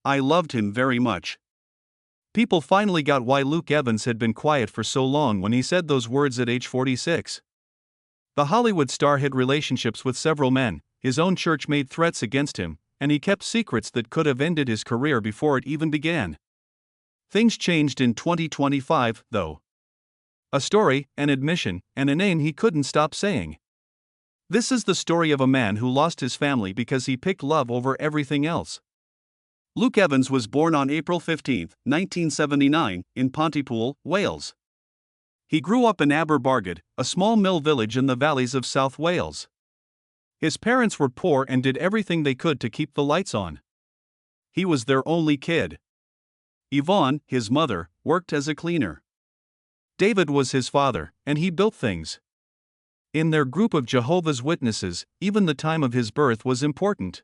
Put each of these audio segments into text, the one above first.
I loved him very much. People finally got why Luke Evans had been quiet for so long when he said those words at age 46. The Hollywood star had relationships with several men, his own church made threats against him, and he kept secrets that could have ended his career before it even began. Things changed in 2025, though. A story, an admission, and a name he couldn't stop saying. This is the story of a man who lost his family because he picked love over everything else. Luke Evans was born on April 15, 1979, in Pontypool, Wales. He grew up in Aberbargad, a small mill village in the valleys of South Wales. His parents were poor and did everything they could to keep the lights on. He was their only kid. Yvonne, his mother, worked as a cleaner. David was his father, and he built things. In their group of Jehovah's Witnesses, even the time of his birth was important.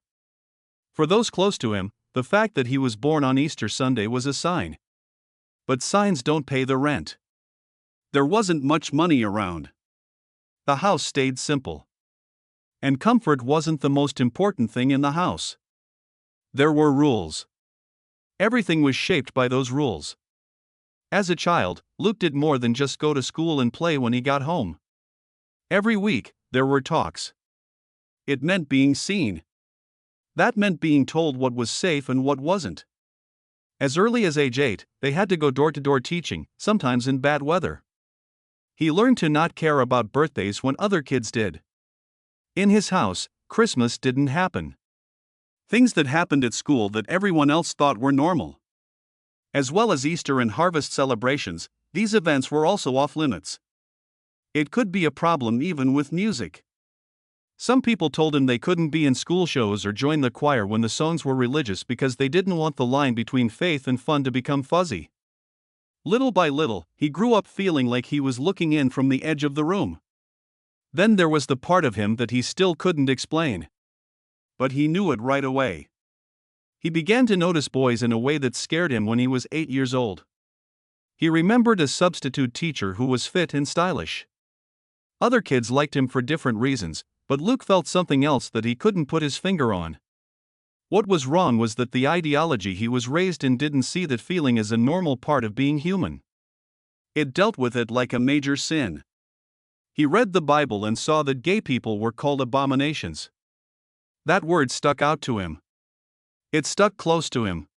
For those close to him, the fact that he was born on Easter Sunday was a sign. But signs don't pay the rent. There wasn't much money around. The house stayed simple. And comfort wasn't the most important thing in the house. There were rules. Everything was shaped by those rules. As a child, Luke did more than just go to school and play when he got home. Every week, there were talks. It meant being seen. That meant being told what was safe and what wasn't. As early as age 8, they had to go door-to-door teaching, sometimes in bad weather. He learned to not care about birthdays when other kids did. In his house, Christmas didn't happen. Things that happened at school that everyone else thought were normal. As well as Easter and harvest celebrations, these events were also off-limits. It could be a problem even with music. Some people told him they couldn't be in school shows or join the choir when the songs were religious because they didn't want the line between faith and fun to become fuzzy. Little by little, he grew up feeling like he was looking in from the edge of the room. Then there was the part of him that he still couldn't explain. But he knew it right away. He began to notice boys in a way that scared him when he was 8 years old. He remembered a substitute teacher who was fit and stylish. Other kids liked him for different reasons, but Luke felt something else that he couldn't put his finger on. What was wrong was that the ideology he was raised in didn't see that feeling as a normal part of being human. It dealt with it like a major sin. He read the Bible and saw that gay people were called abominations. That word stuck out to him. It stuck close to him.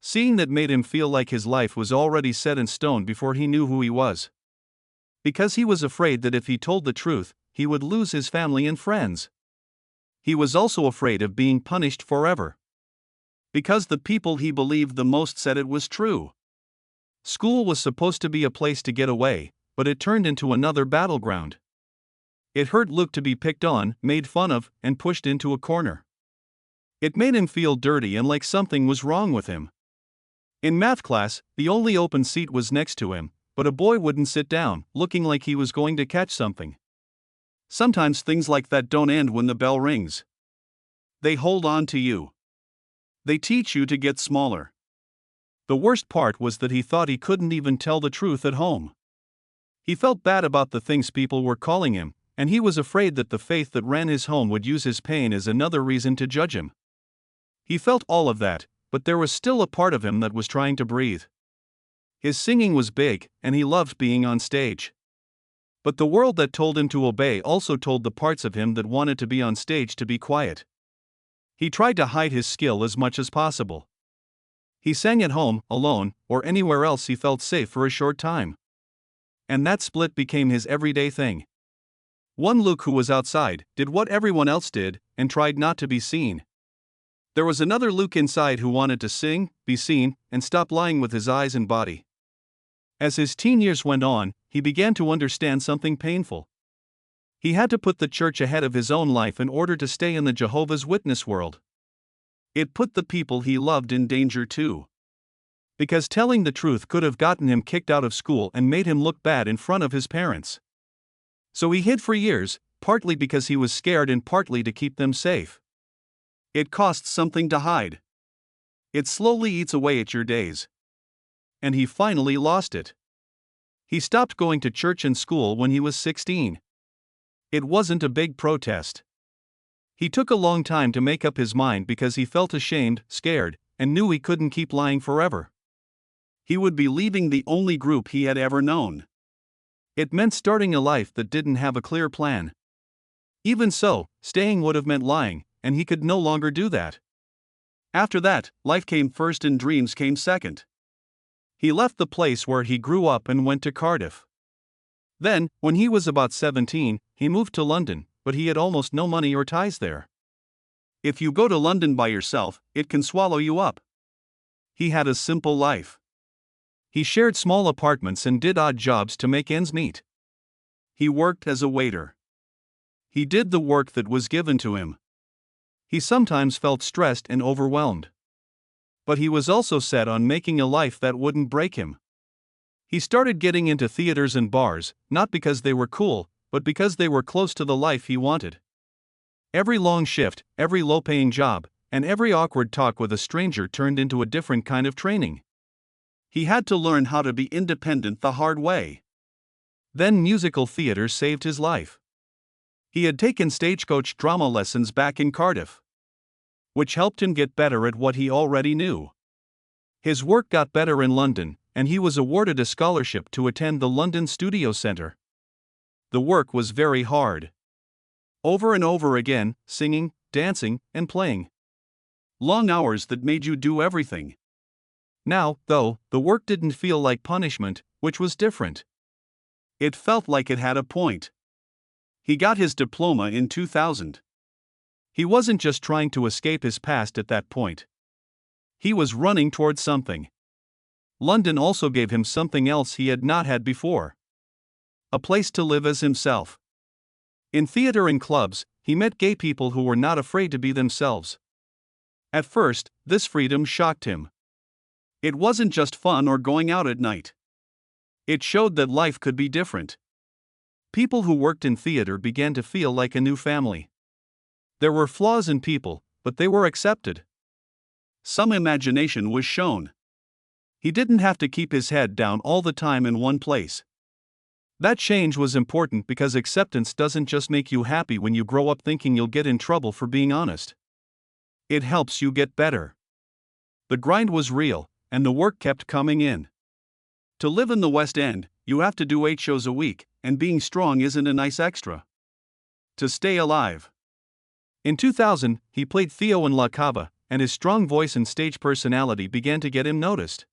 Seeing that made him feel like his life was already set in stone before he knew who he was. Because he was afraid that if he told the truth, he would lose his family and friends. He was also afraid of being punished forever. Because the people he believed the most said it was true. School was supposed to be a place to get away, but it turned into another battleground. It hurt Luke to be picked on, made fun of, and pushed into a corner. It made him feel dirty and like something was wrong with him. In math class, the only open seat was next to him, but a boy wouldn't sit down, looking like he was going to catch something. Sometimes things like that don't end when the bell rings. They hold on to you. They teach you to get smaller. The worst part was that he thought he couldn't even tell the truth at home. He felt bad about the things people were calling him, and he was afraid that the faith that ran his home would use his pain as another reason to judge him. He felt all of that, but there was still a part of him that was trying to breathe. His singing was big, and he loved being on stage. But the world that told him to obey also told the parts of him that wanted to be on stage to be quiet. He tried to hide his skill as much as possible. He sang at home, alone, or anywhere else he felt safe for a short time. And that split became his everyday thing. One Luke who was outside, did what everyone else did, and tried not to be seen. There was another Luke inside who wanted to sing, be seen, and stop lying with his eyes and body. As his teen years went on, he began to understand something painful. He had to put the church ahead of his own life in order to stay in the Jehovah's Witness world. It put the people he loved in danger too. Because telling the truth could have gotten him kicked out of school and made him look bad in front of his parents. So he hid for years, partly because he was scared and partly to keep them safe. It costs something to hide. It slowly eats away at your days. And he finally lost it. He stopped going to church and school when he was 16. It wasn't a big protest. He took a long time to make up his mind because he felt ashamed, scared, and knew he couldn't keep lying forever. He would be leaving the only group he had ever known. It meant starting a life that didn't have a clear plan. Even so, staying would have meant lying, and he could no longer do that. After that, life came first and dreams came second. He left the place where he grew up and went to Cardiff. Then, when he was about 17, he moved to London, but he had almost no money or ties there. If you go to London by yourself, it can swallow you up. He had a simple life. He shared small apartments and did odd jobs to make ends meet. He worked as a waiter. He did the work that was given to him. He sometimes felt stressed and overwhelmed. But he was also set on making a life that wouldn't break him. He started getting into theaters and bars, not because they were cool, but because they were close to the life he wanted. Every long shift, every low-paying job, and every awkward talk with a stranger turned into a different kind of training. He had to learn how to be independent the hard way. Then musical theater saved his life. He had taken stagecoach drama lessons back in Cardiff, which helped him get better at what he already knew. His work got better in London, and he was awarded a scholarship to attend the London Studio Centre. The work was very hard. Over and over again, singing, dancing, and playing. Long hours that made you do everything. Now, though, the work didn't feel like punishment, which was different. It felt like it had a point. He got his diploma in 2000. He wasn't just trying to escape his past at that point. He was running towards something. London also gave him something else he had not had before. A place to live as himself. In theater and clubs, he met gay people who were not afraid to be themselves. At first, this freedom shocked him. It wasn't just fun or going out at night. It showed that life could be different. People who worked in theater began to feel like a new family. There were flaws in people, but they were accepted. Some imagination was shown. He didn't have to keep his head down all the time in one place. That change was important because acceptance doesn't just make you happy when you grow up thinking you'll get in trouble for being honest. It helps you get better. The grind was real, and the work kept coming in. To live in the West End, you have to do 8 shows a week, and being strong isn't a nice extra. To stay alive. In 2000, he played Theo in La Cava, and his strong voice and stage personality began to get him noticed.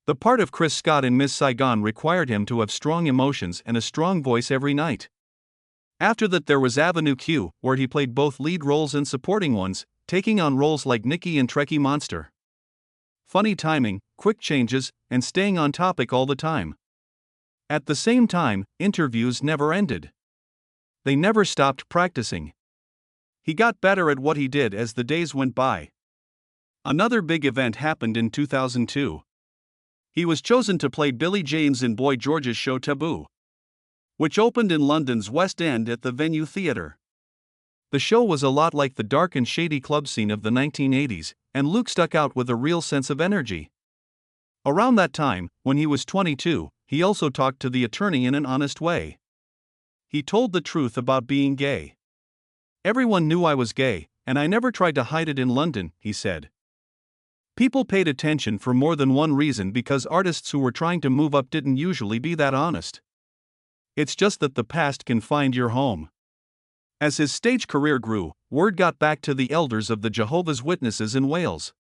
The part of Chris Scott in Miss Saigon required him to have strong emotions and a strong voice every night. After that there was Avenue Q, where he played both lead roles and supporting ones, taking on roles like Nicky in Trekkie Monster. Funny timing, quick changes, and staying on topic all the time. At the same time, interviews never ended. They never stopped practicing. He got better at what he did as the days went by. Another big event happened in 2002. He was chosen to play Billy James in Boy George's show Taboo, which opened in London's West End at the Venue Theatre. The show was a lot like the dark and shady club scene of the 1980s, and Luke stuck out with a real sense of energy. Around that time, when he was 22, he also talked to the attorney in an honest way. He told the truth about being gay. Everyone knew I was gay, and I never tried to hide it in London, he said. People paid attention for more than one reason because artists who were trying to move up didn't usually be that honest. It's just that the past can find your home. As his stage career grew, word got back to the elders of the Jehovah's Witnesses in Wales.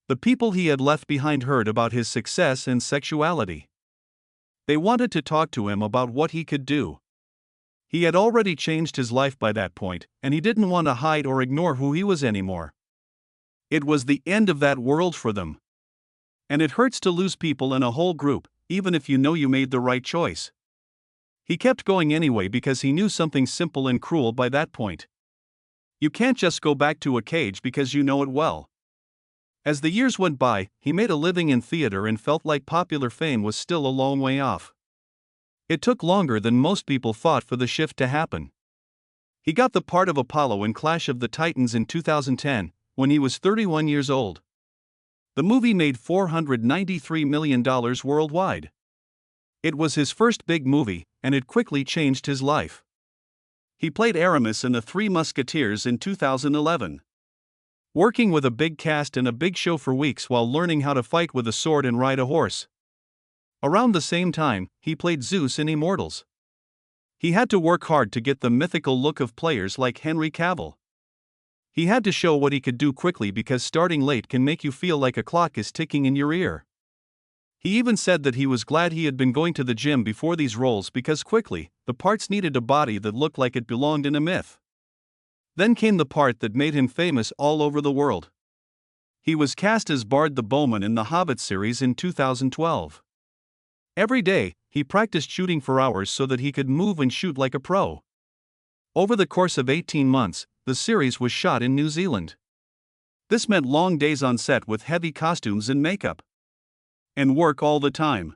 The people he had left behind heard about his success and sexuality. They wanted to talk to him about what he could do. He had already changed his life by that point, and he didn't want to hide or ignore who he was anymore. It was the end of that world for them. And it hurts to lose people in a whole group, even if you know you made the right choice. He kept going anyway because he knew something simple and cruel by that point. You can't just go back to a cage because you know it well. As the years went by, he made a living in theater and felt like popular fame was still a long way off. It took longer than most people thought for the shift to happen. He got the part of Apollo in Clash of the Titans in 2010, when he was 31 years old. The movie made $493 million worldwide. It was his first big movie, and it quickly changed his life. He played Aramis in The Three Musketeers in 2011. working with a big cast and a big show for weeks while learning how to fight with a sword and ride a horse. Around the same time, he played Zeus in Immortals. He had to work hard to get the mythical look of players like Henry Cavill. He had to show what he could do quickly because starting late can make you feel like a clock is ticking in your ear. He even said that he was glad he had been going to the gym before these roles because quickly, the parts needed a body that looked like it belonged in a myth. Then came the part that made him famous all over the world. He was cast as Bard the Bowman in the Hobbit series in 2012. Every day, he practiced shooting for hours so that he could move and shoot like a pro. Over the course of 18 months, the series was shot in New Zealand. This meant long days on set with heavy costumes and makeup. And work all the time.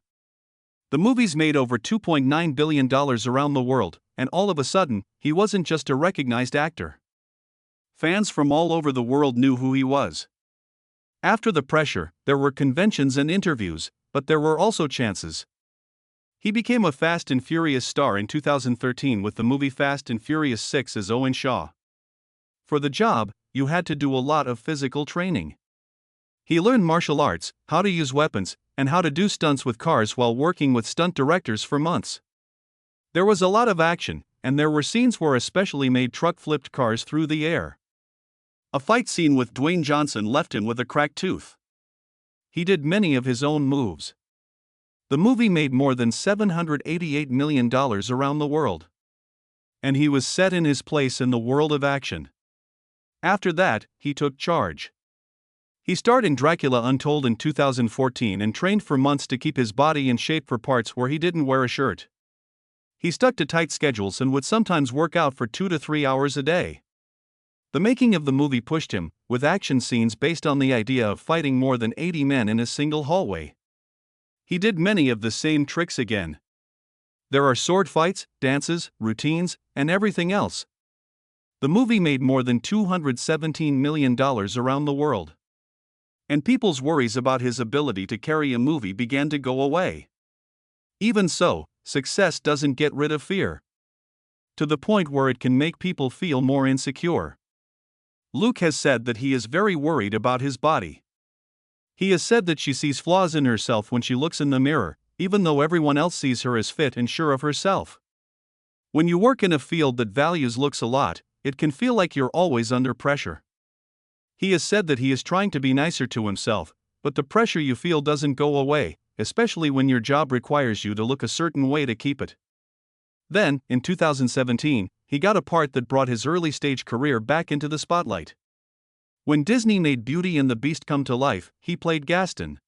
The movies made over $2.9 billion around the world, and all of a sudden, he wasn't just a recognized actor. Fans from all over the world knew who he was. After the pressure, there were conventions and interviews, but there were also chances. He became a Fast and Furious star in 2013 with the movie Fast and Furious 6 as Owen Shaw. For the job, you had to do a lot of physical training. He learned martial arts, how to use weapons, and how to do stunts with cars while working with stunt directors for months. There was a lot of action, and there were scenes where a specially made truck flipped cars through the air. A fight scene with Dwayne Johnson left him with a cracked tooth. He did many of his own moves. The movie made more than $788 million around the world. And he was set in his place in the world of action. After that, he took charge. He starred in Dracula Untold in 2014 and trained for months to keep his body in shape for parts where he didn't wear a shirt. He stuck to tight schedules and would sometimes work out for 2 to 3 hours a day. The making of the movie pushed him, with action scenes based on the idea of fighting more than 80 men in a single hallway. He did many of the same tricks again. There are sword fights, dances, routines, and everything else. The movie made more than $217 million around the world. And people's worries about his ability to carry a movie began to go away. Even so, success doesn't get rid of fear. To the point where it can make people feel more insecure. Luke has said that he is very worried about his body. He has said that she sees flaws in herself when she looks in the mirror, even though everyone else sees her as fit and sure of herself. When you work in a field that values looks a lot, it can feel like you're always under pressure. He has said that he is trying to be nicer to himself, but the pressure you feel doesn't go away, especially when your job requires you to look a certain way to keep it. Then, in 2017, he got a part that brought his early-stage career back into the spotlight. When Disney made Beauty and the Beast come to life, he played Gaston.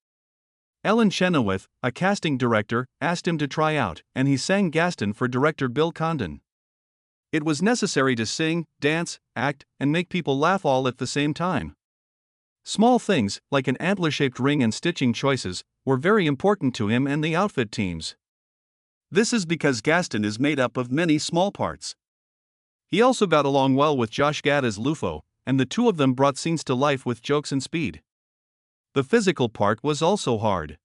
Ellen Chenoweth, a casting director, asked him to try out, and he sang Gaston for director Bill Condon. It was necessary to sing, dance, act, and make people laugh all at the same time. Small things, like an antler-shaped ring and stitching choices, were very important to him and the outfit teams. This is because Gaston is made up of many small parts. He also got along well with Josh Gad as Lufo, and the two of them brought scenes to life with jokes and speed. The physical part was also hard.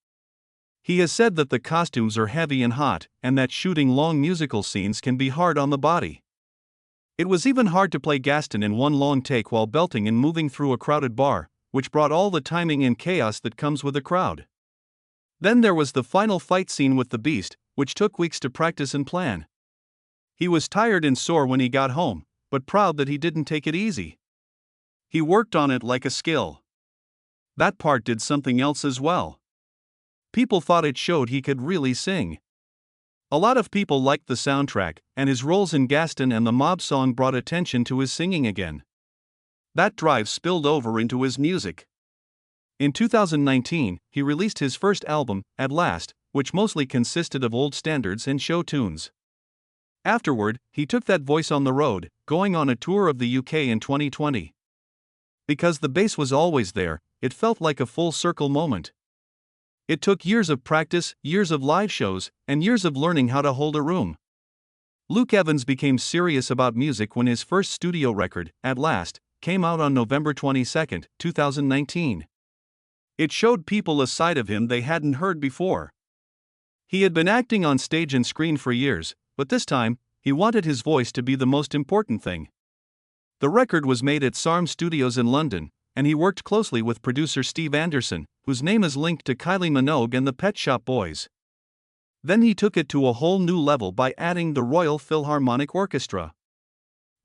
He has said that the costumes are heavy and hot, and that shooting long musical scenes can be hard on the body. It was even hard to play Gaston in one long take while belting and moving through a crowded bar, which brought all the timing and chaos that comes with a crowd. Then there was the final fight scene with the Beast, which took weeks to practice and plan. He was tired and sore when he got home, but proud that he didn't take it easy. He worked on it like a skill. That part did something else as well. People thought it showed he could really sing. A lot of people liked the soundtrack, and his roles in Gaston and the mob song brought attention to his singing again. That drive spilled over into his music. In 2019, he released his first album, At Last, which mostly consisted of old standards and show tunes. Afterward, he took that voice on the road, going on a tour of the UK in 2020. Because the bass was always there, it felt like a full-circle moment. It took years of practice, years of live shows, and years of learning how to hold a room. Luke Evans became serious about music when his first studio record, At Last, came out on November 22, 2019. It showed people a side of him they hadn't heard before. He had been acting on stage and screen for years, but this time, he wanted his voice to be the most important thing. The record was made at SARM Studios in London, and he worked closely with producer Steve Anderson, whose name is linked to Kylie Minogue and the Pet Shop Boys. Then he took it to a whole new level by adding the Royal Philharmonic Orchestra.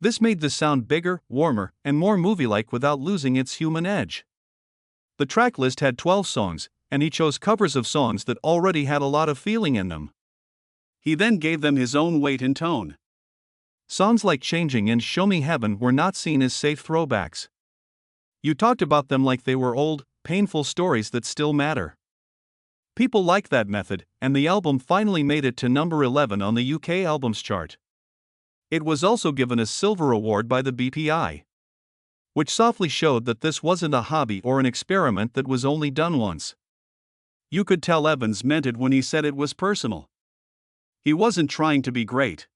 This made the sound bigger, warmer, and more movie-like without losing its human edge. The track list had 12 songs, and he chose covers of songs that already had a lot of feeling in them. He then gave them his own weight and tone. Songs like Changing and Show Me Heaven were not seen as safe throwbacks. You talked about them like they were old, painful stories that still matter. People liked that method, and the album finally made it to number 11 on the UK Albums Chart. It was also given a silver award by the BPI, which softly showed that this wasn't a hobby or an experiment that was only done once. You could tell Evans meant it when he said it was personal. He wasn't trying to be great.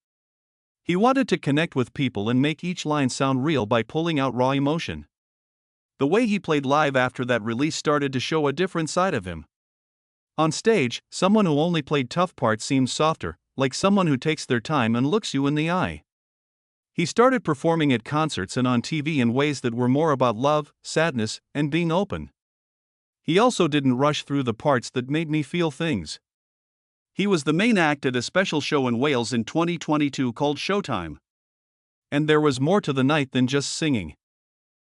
He wanted to connect with people and make each line sound real by pulling out raw emotion. The way he played live after that release started to show a different side of him. On stage, someone who only played tough parts seems softer, like someone who takes their time and looks you in the eye. He started performing at concerts and on TV in ways that were more about love, sadness, and being open. He also didn't rush through the parts that made me feel things. He was the main act at a special show in Wales in 2022 called Showtime. And there was more to the night than just singing.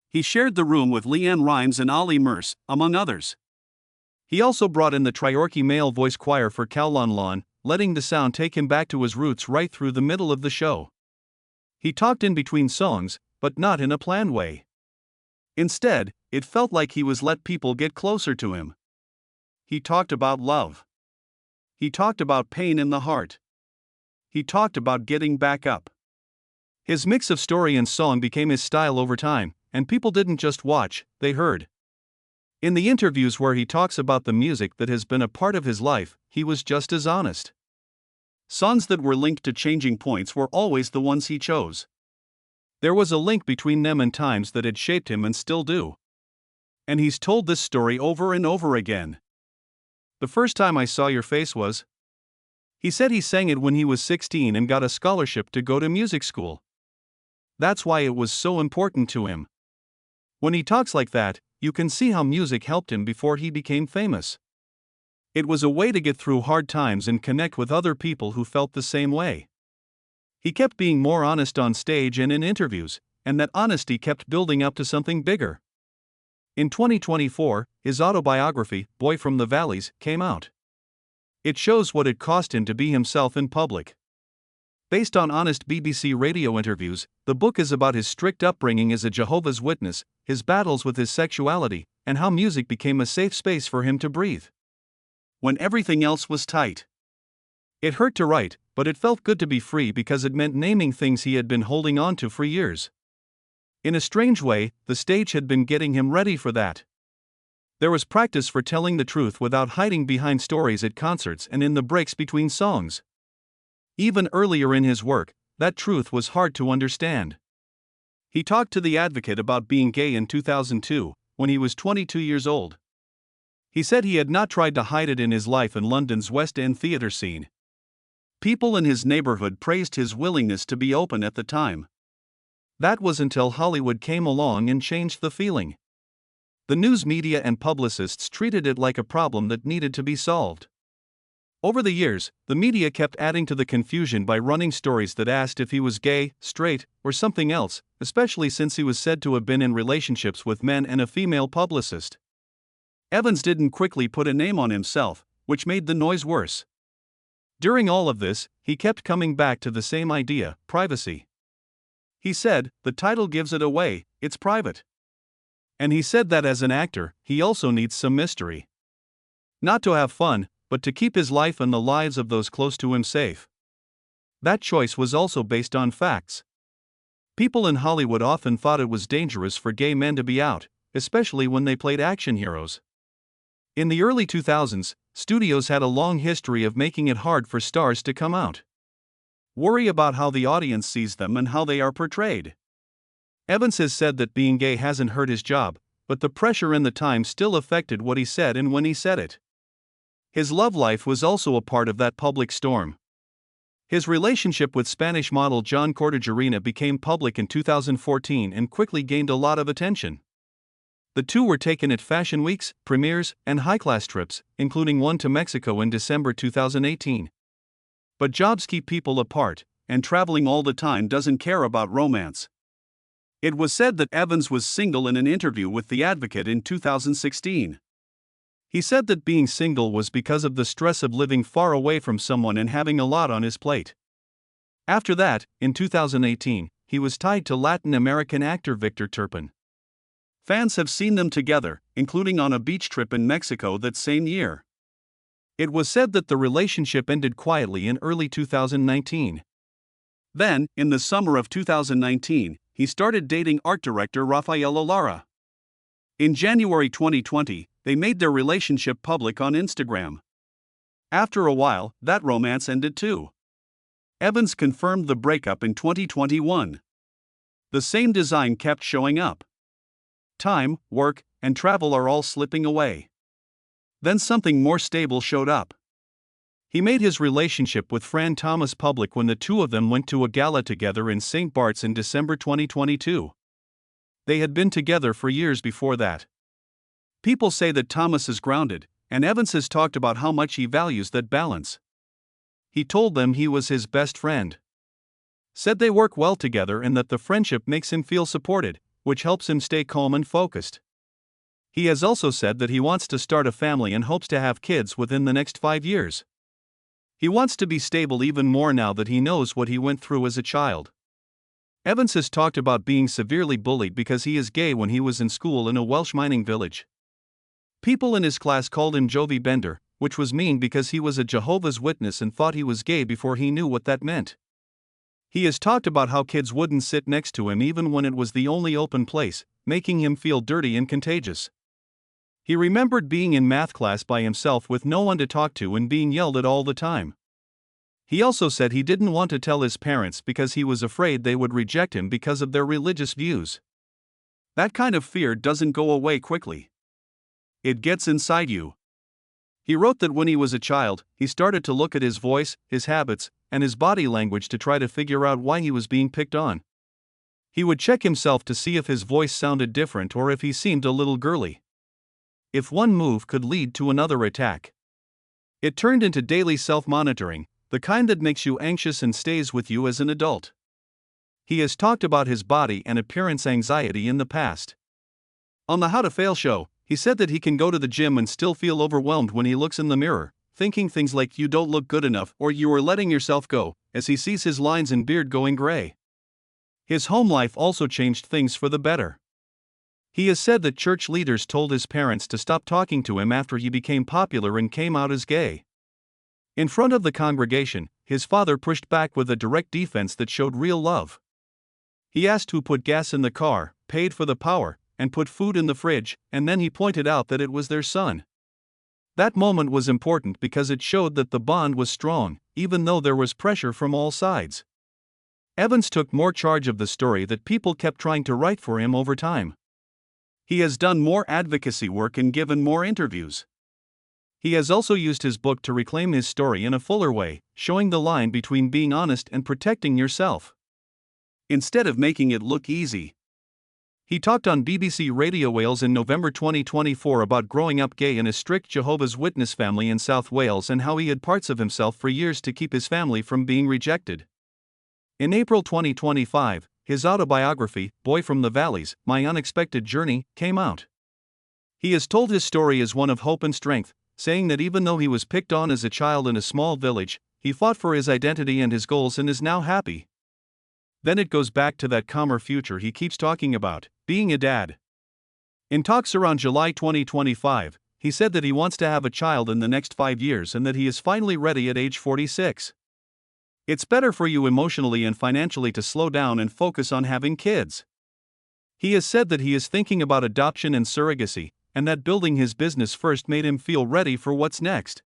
He shared the room with Leanne Rimes and Ollie Merce, among others. He also brought in the Triorchi male voice choir for Kowloon Lawn, letting the sound take him back to his roots right through the middle of the show. He talked in between songs, but not in a planned way. Instead, it felt like he was let people get closer to him. He talked about love. He talked about pain in the heart. He talked about getting back up. His mix of story and song became his style over time, and people didn't just watch, they heard. In the interviews where he talks about the music that has been a part of his life, he was just as honest. Songs that were linked to changing points were always the ones he chose. There was a link between them and times that had shaped him and still do. And he's told this story over and over again. The first time I saw your face was. He said he sang it when he was 16 and got a scholarship to go to music school. That's why it was so important to him. When he talks like that, you can see how music helped him before he became famous. It was a way to get through hard times and connect with other people who felt the same way. He kept being more honest on stage and in interviews, and that honesty kept building up to something bigger. In 2024, his autobiography, Boy from the Valleys, came out. It shows what it cost him to be himself in public. Based on honest BBC radio interviews, the book is about his strict upbringing as a Jehovah's Witness, his battles with his sexuality, and how music became a safe space for him to breathe when everything else was tight. It hurt to write, but it felt good to be free because it meant naming things he had been holding on to for years. In a strange way, the stage had been getting him ready for that. There was practice for telling the truth without hiding behind stories at concerts and in the breaks between songs. Even earlier in his work, that truth was hard to understand. He talked to The Advocate about being gay in 2002, when he was 22 years old. He said he had not tried to hide it in his life in London's West End theatre scene. People in his neighborhood praised his willingness to be open at the time. That was until Hollywood came along and changed the feeling. The news media and publicists treated it like a problem that needed to be solved. Over the years, the media kept adding to the confusion by running stories that asked if he was gay, straight, or something else, especially since he was said to have been in relationships with men and a female publicist. Evans didn't quickly put a name on himself, which made the noise worse. During all of this, he kept coming back to the same idea: privacy. He said, "The title gives it away, it's private." And he said that as an actor, he also needs some mystery. Not to have fun, but to keep his life and the lives of those close to him safe. That choice was also based on facts. People in Hollywood often thought it was dangerous for gay men to be out, especially when they played action heroes. In the early 2000s, studios had a long history of making it hard for stars to come out. Worry about how the audience sees them and how they are portrayed. Evans has said that being gay hasn't hurt his job, but the pressure and the time still affected what he said and when he said it. His love life was also a part of that public storm. His relationship with Spanish model John Cortajarena became public in 2014 and quickly gained a lot of attention. The two were taken at fashion weeks, premieres, and high-class trips, including one to Mexico in December 2018. But jobs keep people apart, and traveling all the time doesn't care about romance. It was said that Evans was single in an interview with The Advocate in 2016. He said that being single was because of the stress of living far away from someone and having a lot on his plate. After that, in 2018, he was tied to Latin American actor Victor Turpin. Fans have seen them together, including on a beach trip in Mexico that same year. It was said that the relationship ended quietly in early 2019. Then, in the summer of 2019, he started dating art director Rafael Lara. In January 2020, they made their relationship public on Instagram. After a while, that romance ended too. Evans confirmed the breakup in 2021. The same design kept showing up. Time, work, and travel are all slipping away. Then something more stable showed up. He made his relationship with Fran Thomas public when the two of them went to a gala together in St. Bart's in December 2022. They had been together for years before that. People say that Thomas is grounded, and Evans has talked about how much he values that balance. He told them he was his best friend. Said they work well together and that the friendship makes him feel supported, which helps him stay calm and focused. He has also said that he wants to start a family and hopes to have kids within the next 5 years. He wants to be stable even more now that he knows what he went through as a child. Evans has talked about being severely bullied because he is gay when he was in school in a Welsh mining village. People in his class called him Jovi Bender, which was mean because he was a Jehovah's Witness and thought he was gay before he knew what that meant. He has talked about how kids wouldn't sit next to him even when it was the only open place, making him feel dirty and contagious. He remembered being in math class by himself with no one to talk to and being yelled at all the time. He also said he didn't want to tell his parents because he was afraid they would reject him because of their religious views. That kind of fear doesn't go away quickly. It gets inside you. He wrote that when he was a child, he started to look at his voice, his habits, and his body language to try to figure out why he was being picked on. He would check himself to see if his voice sounded different or if he seemed a little girly. If one move could lead to another attack. It turned into daily self-monitoring, the kind that makes you anxious and stays with you as an adult. He has talked about his body and appearance anxiety in the past. On the How to Fail show, he said that he can go to the gym and still feel overwhelmed when he looks in the mirror, thinking things like you don't look good enough or you are letting yourself go, as he sees his lines and beard going gray. His home life also changed things for the better. He has said that church leaders told his parents to stop talking to him after he became popular and came out as gay. In front of the congregation, his father pushed back with a direct defense that showed real love. He asked who put gas in the car, paid for the power, and put food in the fridge, and then he pointed out that it was their son. That moment was important because it showed that the bond was strong, even though there was pressure from all sides. Evans took more charge of the story that people kept trying to write for him over time. He has done more advocacy work and given more interviews. He has also used his book to reclaim his story in a fuller way, showing the line between being honest and protecting yourself. Instead of making it look easy. He talked on BBC Radio Wales in November 2024 about growing up gay in a strict Jehovah's Witness family in South Wales and how he hid parts of himself for years to keep his family from being rejected. In April 2025, his autobiography, Boy from the Valleys, My Unexpected Journey, came out. He has told his story as one of hope and strength, saying that even though he was picked on as a child in a small village, he fought for his identity and his goals and is now happy. Then it goes back to that calmer future he keeps talking about, being a dad. In talks around July 2025, he said that he wants to have a child in the next 5 years and that he is finally ready at age 46. It's better for you emotionally and financially to slow down and focus on having kids. He has said that he is thinking about adoption and surrogacy, and that building his business first made him feel ready for what's next.